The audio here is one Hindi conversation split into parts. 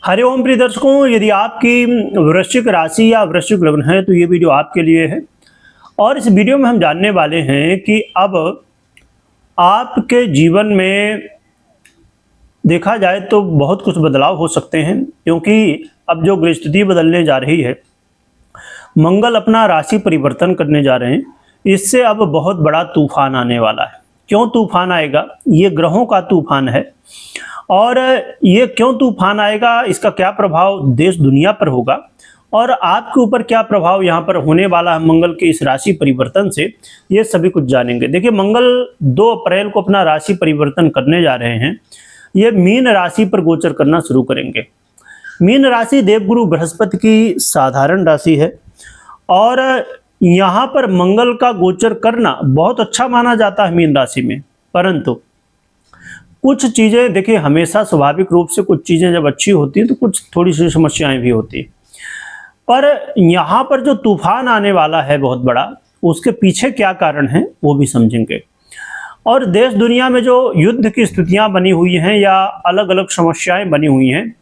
हरिओम प्रिय दर्शकों, यदि आपकी वृश्चिक राशि या वृश्चिक लग्न है तो ये वीडियो आपके लिए है। और इस वीडियो में हम जानने वाले हैं कि अब आपके जीवन में देखा जाए तो बहुत कुछ बदलाव हो सकते हैं, क्योंकि अब जो ग्रह स्थिति बदलने जा रही है, मंगल अपना राशि परिवर्तन करने जा रहे हैं। इससे अब बहुत बड़ा तूफान आने वाला है। क्यों तूफान आएगा? ये ग्रहों का तूफान है। और ये क्यों तूफान आएगा, इसका क्या प्रभाव देश दुनिया पर होगा और आपके ऊपर क्या प्रभाव यहाँ पर होने वाला है मंगल के इस राशि परिवर्तन से, ये सभी कुछ जानेंगे। देखिए, मंगल 2 अप्रैल को अपना राशि परिवर्तन करने जा रहे हैं। ये मीन राशि पर गोचर करना शुरू करेंगे। मीन राशि देवगुरु बृहस्पति की साधारण राशि है और यहाँ पर मंगल का गोचर करना बहुत अच्छा माना जाता है मीन राशि में। परंतु कुछ चीज़ें देखिए, हमेशा स्वाभाविक रूप से कुछ चीज़ें जब अच्छी होती हैं तो कुछ थोड़ी सी समस्याएं भी होती हैं। पर यहाँ पर जो तूफान आने वाला है बहुत बड़ा, उसके पीछे क्या कारण है वो भी समझेंगे। और देश दुनिया में जो युद्ध की स्थितियां बनी हुई हैं या अलग अलग समस्याएं बनी हुई हैं,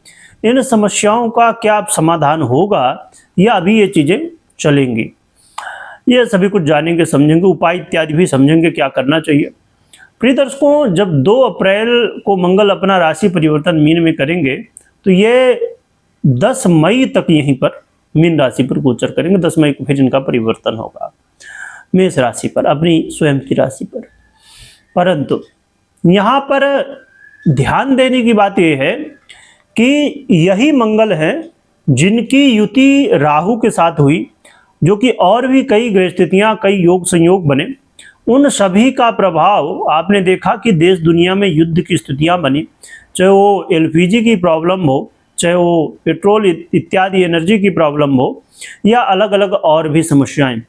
इन समस्याओं का क्या समाधान होगा या अभी ये चीज़ें चलेंगी, ये सभी कुछ जानेंगे, समझेंगे, उपाय इत्यादि भी समझेंगे क्या करना चाहिए। प्रिय दर्शकों, जब 2 अप्रैल को मंगल अपना राशि परिवर्तन मीन में करेंगे तो ये 10 मई तक यहीं पर मीन राशि पर गोचर करेंगे। 10 मई को फिर इनका परिवर्तन होगा मेष राशि पर, अपनी स्वयं की राशि पर। परंतु यहाँ पर ध्यान देने की बात यह है कि यही मंगल है जिनकी युति राहु के साथ हुई, जो कि और भी कई ग्रह स्थितियां, कई योग संयोग बने, उन सभी का प्रभाव आपने देखा कि देश दुनिया में युद्ध की स्थितियां बनी, चाहे वो एलपीजी की प्रॉब्लम हो, चाहे वो पेट्रोल इत्यादि एनर्जी की प्रॉब्लम हो, या अलग अलग और भी समस्याएं।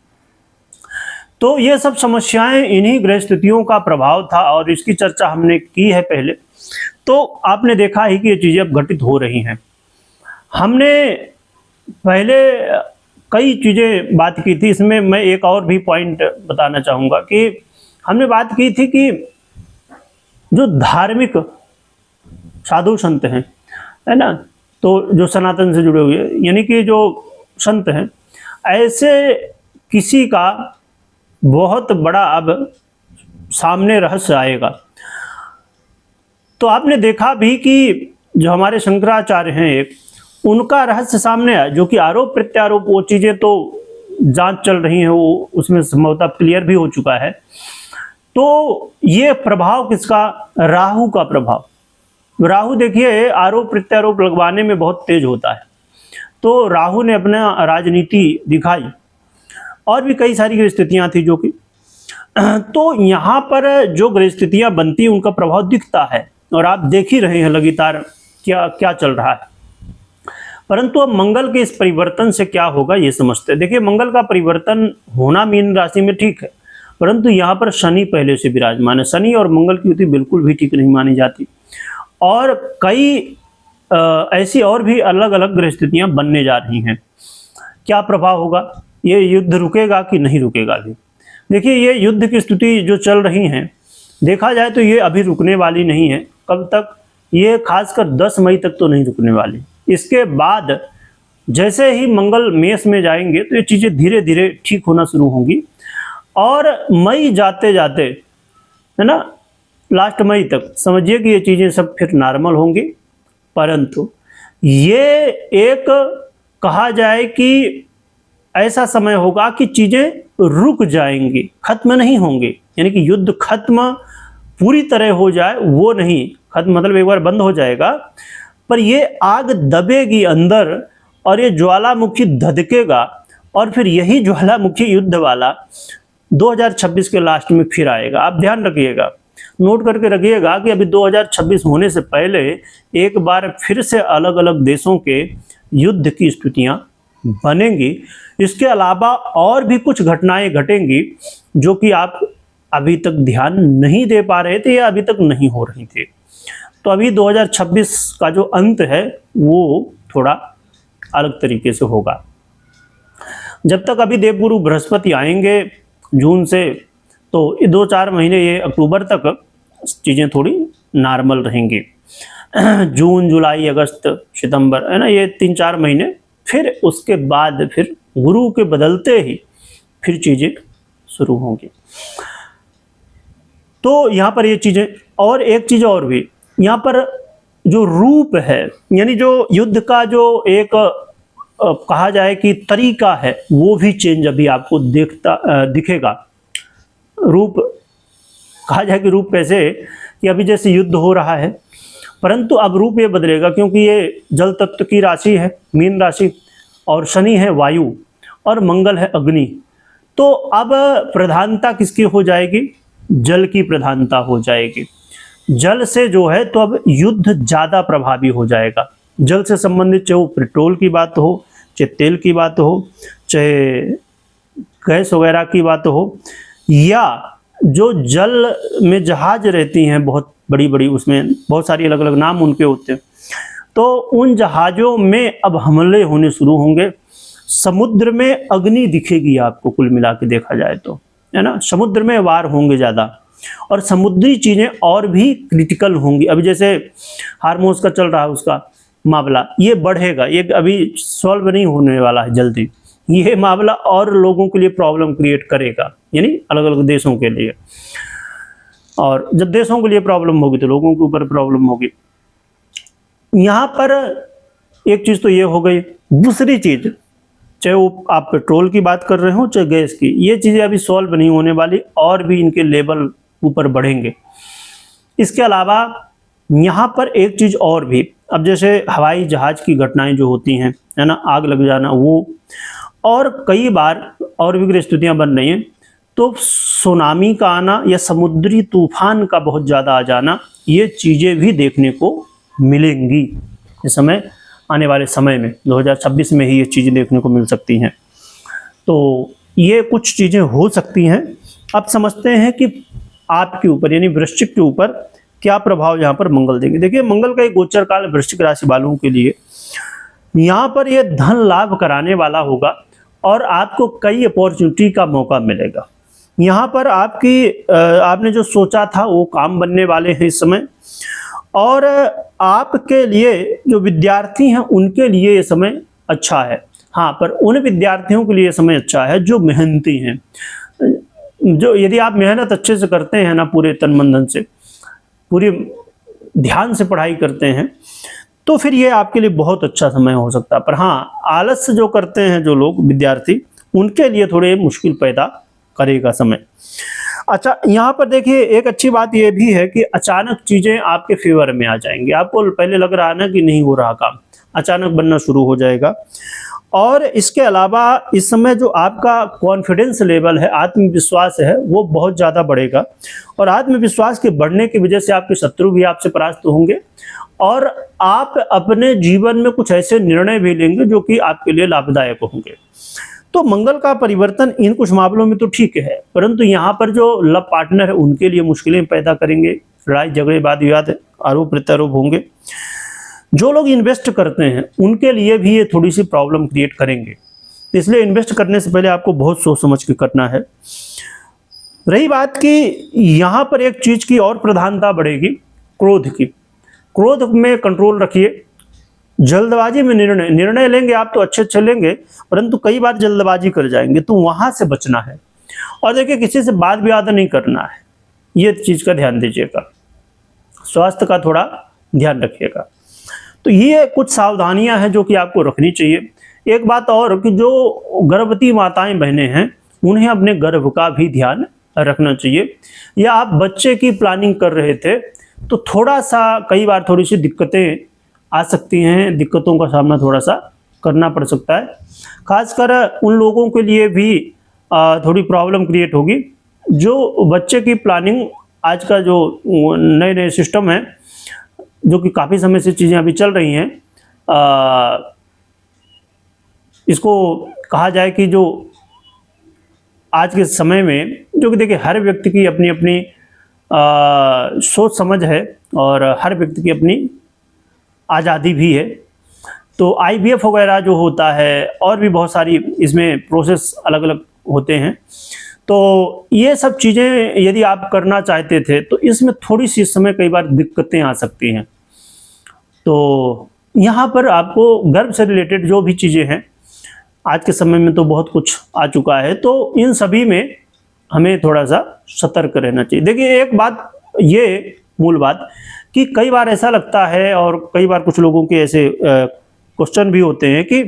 तो ये सब समस्याएं इन्हीं ग्रह स्थितियों का प्रभाव था और इसकी चर्चा हमने की है पहले। तो आपने देखा ही कि ये चीज़ें अब घटित हो रही हैं। हमने पहले कई चीज़ें बात की थी, इसमें मैं एक और भी पॉइंट बताना चाहूँगा कि हमने बात की थी कि जो धार्मिक साधु संत हैं, है ना, तो जो सनातन से जुड़े हुए, यानी कि जो संत हैं, ऐसे किसी का बहुत बड़ा अब सामने रहस्य आएगा। तो आपने देखा भी कि जो हमारे शंकराचार्य हैं एक, उनका रहस्य सामने आया, जो कि आरोप प्रत्यारोप, वो चीज़ें तो जांच चल रही हैं, वो उसमें संभवतः क्लियर भी हो चुका है। तो ये प्रभाव किसका? राहु का प्रभाव। राहु देखिए आरोप प्रत्यारोप लगवाने में बहुत तेज होता है, तो राहु ने अपना राजनीति दिखाई और भी कई सारी स्थितियां थी जो कि तो यहाँ पर जो ग्रह स्थितियां बनती हैं उनका प्रभाव दिखता है और आप देख ही रहे हैं लगातार क्या क्या चल रहा है। परंतु अब मंगल के इस परिवर्तन से क्या होगा ये समझते हैं। देखिए, मंगल का परिवर्तन होना मीन राशि में ठीक है, परंतु यहाँ पर शनि पहले से विराजमान है। शनि और मंगल की युति बिल्कुल भी ठीक नहीं मानी जाती और कई ऐसी और भी अलग अलग ग्रह स्थितियाँ बनने जा रही हैं। क्या प्रभाव होगा? ये युद्ध रुकेगा कि नहीं रुकेगा? भी देखिए, ये युद्ध की स्थिति जो चल रही हैं, देखा जाए तो ये अभी रुकने वाली नहीं है। कब तक? ये खासकर 10 मई तक तो नहीं रुकने वाली। इसके बाद जैसे ही मंगल मेष में जाएंगे तो ये चीज़ें धीरे धीरे ठीक होना शुरू होंगी और मई जाते जाते, है ना, लास्ट मई तक समझिए कि ये चीज़ें सब फिर नॉर्मल होंगी। परंतु ये एक कहा जाए कि ऐसा समय होगा कि चीज़ें रुक जाएंगी, खत्म नहीं होंगी। यानी कि युद्ध खत्म पूरी तरह हो जाए वो नहीं, खत्म मतलब एक बार बंद हो जाएगा, पर ये आग दबेगी अंदर और ये ज्वालामुखी धधकेगा और फिर यही ज्वालामुखी युद्ध वाला 2026 के लास्ट में फिर आएगा। आप ध्यान रखिएगा, नोट करके रखिएगा कि अभी 2026 होने से पहले एक बार फिर से अलग अलग देशों के युद्ध की स्थितियां बनेंगी। इसके अलावा और भी कुछ घटनाएं घटेंगी जो कि आप अभी तक ध्यान नहीं दे पा रहे थे या अभी तक नहीं हो रही थी। तो अभी 2026 का जो अंत है वो थोड़ा अलग तरीके से होगा। जब तक अभी देवगुरु बृहस्पति आएंगे जून से, तो 2-4 महीने, ये अक्टूबर तक चीज़ें थोड़ी नॉर्मल रहेंगी। जून, जुलाई, अगस्त, सितंबर, है ना, ये 3-4 महीने। फिर उसके बाद फिर गुरु के बदलते ही फिर चीज़ें शुरू होंगी। तो यहाँ पर ये चीज़ें, और एक चीज़ और भी यहाँ पर जो रूप है, यानी जो युद्ध का जो एक कहा जाए कि तरीका है, वो भी चेंज अभी आपको दिखेगा। रूप कहा जाए कि रूप कैसे कि अभी जैसे युद्ध हो रहा है, परंतु अब रूप ये बदलेगा, क्योंकि ये जल तत्व की राशि है, मीन राशि, और शनि है वायु, और मंगल है अग्नि। तो अब प्रधानता किसकी हो जाएगी? जल की प्रधानता हो जाएगी। जल से जो है तो अब युद्ध ज़्यादा प्रभावी हो जाएगा। जल से संबंधित चाहे वो पेट्रोल की बात हो, चाहे तेल की बात हो, चाहे गैस वगैरह की बात हो, या जो जल में जहाज रहती हैं बहुत बड़ी बड़ी, उसमें बहुत सारी अलग अलग नाम उनके होते हैं, तो उन जहाज़ों में अब हमले होने शुरू होंगे। समुद्र में अग्नि दिखेगी आपको, कुल मिला के देखा जाए तो, है ना। समुद्र में वार होंगे ज़्यादा, और समुद्री चीज़ें और भी क्रिटिकल होंगी। अभी जैसे हार्मोस का चल रहा है उसका मामला, ये बढ़ेगा, ये अभी सॉल्व नहीं होने वाला है जल्दी। ये मामला और लोगों के लिए प्रॉब्लम क्रिएट करेगा, यानी अलग अलग देशों के लिए। और जब देशों के लिए प्रॉब्लम होगी तो लोगों के ऊपर प्रॉब्लम होगी। यहाँ पर एक चीज़ तो ये हो गई। दूसरी चीज़, चाहे वो आप पेट्रोल की बात कर रहे हो चाहे गैस की, ये चीज़ें अभी सॉल्व नहीं होने वाली, और भी इनके लेवल ऊपर बढ़ेंगे। इसके अलावा यहाँ पर एक चीज़ और भी, अब जैसे हवाई जहाज़ की घटनाएं जो होती हैं, है ना, आग लग जाना, वो, और कई बार और भी स्थितियाँ बन रही हैं, तो सुनामी का आना या समुद्री तूफान का बहुत ज़्यादा आ जाना, ये चीज़ें भी देखने को मिलेंगी इस समय, आने वाले समय में 2026 में ही ये चीज़ें देखने को मिल सकती हैं। तो ये कुछ चीज़ें हो सकती हैं। अब समझते हैं कि आपके ऊपर, यानी वृश्चिक के ऊपर क्या प्रभाव यहाँ पर मंगल देंगे। देखिए, मंगल का एक गोचर काल वृश्चिक राशि वालों के लिए यहाँ पर ये धन लाभ कराने वाला होगा, और आपको कई अपॉर्चुनिटी का मौका मिलेगा। यहाँ पर आपने जो सोचा था वो काम बनने वाले हैं इस समय, और आपके लिए जो विद्यार्थी हैं उनके लिए ये समय अच्छा है। हाँ, पर उन विद्यार्थियों के लिए ये समय अच्छा है जो मेहनती हैं, जो यदि आप मेहनत अच्छे से करते हैं ना, पूरे तन मन धन से, पूरे ध्यान से पढ़ाई करते हैं, तो फिर ये आपके लिए बहुत अच्छा समय हो सकता है। पर हाँ, आलस जो करते हैं जो लोग विद्यार्थी, उनके लिए थोड़े मुश्किल पैदा करेगा समय। अच्छा, यहाँ पर देखिए एक अच्छी बात ये भी है कि अचानक चीज़ें आपके फेवर में आ जाएंगी। आपको पहले लग रहा है ना कि नहीं हो रहा काम, अचानक बनना शुरू हो जाएगा। और इसके अलावा इस समय जो आपका कॉन्फिडेंस लेवल है, आत्मविश्वास है, वो बहुत ज़्यादा बढ़ेगा, और आत्मविश्वास के बढ़ने की वजह से आपके शत्रु भी आपसे परास्त होंगे, और आप अपने जीवन में कुछ ऐसे निर्णय भी लेंगे जो कि आपके लिए लाभदायक होंगे। तो मंगल का परिवर्तन इन कुछ मामलों में तो ठीक है, परंतु यहाँ पर जो लव पार्टनर है उनके लिए मुश्किलें पैदा करेंगे, लड़ाई झगड़े वाद विवाद आरोप प्रत्यारोप होंगे। जो लोग इन्वेस्ट करते हैं उनके लिए भी ये थोड़ी सी प्रॉब्लम क्रिएट करेंगे, इसलिए इन्वेस्ट करने से पहले आपको बहुत सोच समझ के करना है। रही बात कि यहाँ पर एक चीज़ की और प्रधानता बढ़ेगी, क्रोध की। क्रोध में कंट्रोल रखिए। जल्दबाजी में निर्णय लेंगे आप तो अच्छे लेंगे, परंतु कई बार जल्दबाजी कर जाएंगे, तो वहाँ से बचना है। और देखिए, किसी से बात विवाद नहीं करना है, ये चीज़ का ध्यान दीजिएगा। स्वास्थ्य का थोड़ा ध्यान रखिएगा। तो ये कुछ सावधानियां हैं जो कि आपको रखनी चाहिए। एक बात और कि जो गर्भवती माताएं बहनें हैं, उन्हें अपने गर्भ का भी ध्यान रखना चाहिए। या आप बच्चे की प्लानिंग कर रहे थे तो थोड़ा सा कई बार थोड़ी सी दिक्कतें आ सकती हैं, दिक्कतों का सामना थोड़ा सा करना पड़ सकता है। खासकर उन लोगों के लिए भी थोड़ी प्रॉब्लम क्रिएट होगी जो बच्चे की प्लानिंग, आज का जो नए नए सिस्टम है जो कि काफ़ी समय से चीज़ें अभी चल रही हैं, इसको कहा जाए कि जो आज के समय में, जो कि देखिए हर व्यक्ति की अपनी अपनी सोच समझ है और हर व्यक्ति की अपनी आज़ादी भी है। तो IVF वगैरह जो होता है और भी बहुत सारी इसमें प्रोसेस अलग अलग होते हैं। तो ये सब चीज़ें यदि आप करना चाहते थे तो इसमें थोड़ी सी समय कई बार दिक्कतें आ सकती हैं। तो यहाँ पर आपको गर्भ से रिलेटेड जो भी चीज़ें हैं, आज के समय में तो बहुत कुछ आ चुका है, तो इन सभी में हमें थोड़ा सा सतर्क रहना चाहिए। देखिए एक बात, ये मूल बात कि कई बार ऐसा लगता है और कई बार कुछ लोगों के ऐसे क्वेश्चन भी होते हैं कि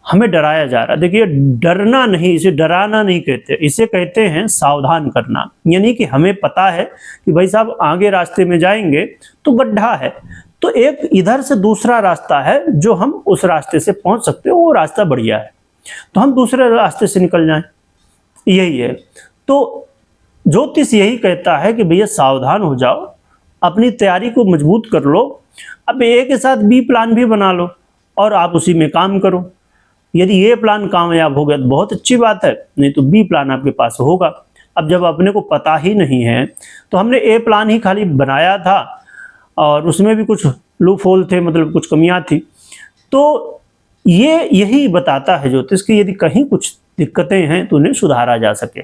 हमें डराया जा रहा है। देखिए डरना नहीं, इसे डराना नहीं कहते, इसे कहते हैं सावधान करना। यानी कि हमें पता है कि भाई साहब आगे रास्ते में जाएंगे तो गड्ढा है, तो एक इधर से दूसरा रास्ता है जो हम उस रास्ते से पहुंच सकते हैं, वो रास्ता बढ़िया है, तो हम दूसरे रास्ते से निकल जाएं, यही है। तो ज्योतिष यही कहता है कि भैया सावधान हो जाओ, अपनी तैयारी को मजबूत कर लो। अब ए के साथ बी प्लान भी बना लो और आप उसी में काम करो। यदि ये प्लान कामयाब हो गया तो बहुत अच्छी बात है, नहीं तो बी प्लान आपके पास होगा। अब जब अपने को पता ही नहीं है, तो हमने ए प्लान ही खाली बनाया था और उसमें भी कुछ लूप होल थे, मतलब कुछ कमियां थी। तो ये यही बताता है ज्योतिष कि यदि कहीं कुछ दिक्कतें हैं तो उन्हें सुधारा जा सके।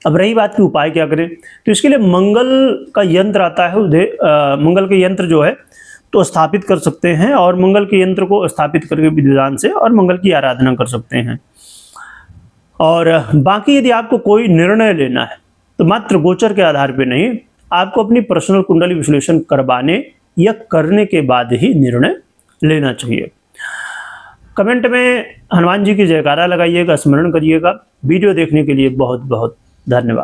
अब रही बात कि उपाय क्या करें, तो इसके लिए मंगल का यंत्र आता है, मंगल के यंत्र जो है तो स्थापित कर सकते हैं, और मंगल के यंत्र को स्थापित करके विधिविधान से और मंगल की आराधना कर सकते हैं। और बाकी यदि आपको कोई निर्णय लेना है तो मात्र गोचर के आधार पर नहीं, आपको अपनी पर्सनल कुंडली विश्लेषण करवाने या करने के बाद ही निर्णय लेना चाहिए। कमेंट में हनुमान जी की जयकारा लगाइएगा, स्मरण करिएगा। वीडियो देखने के लिए बहुत बहुत धन्यवाद।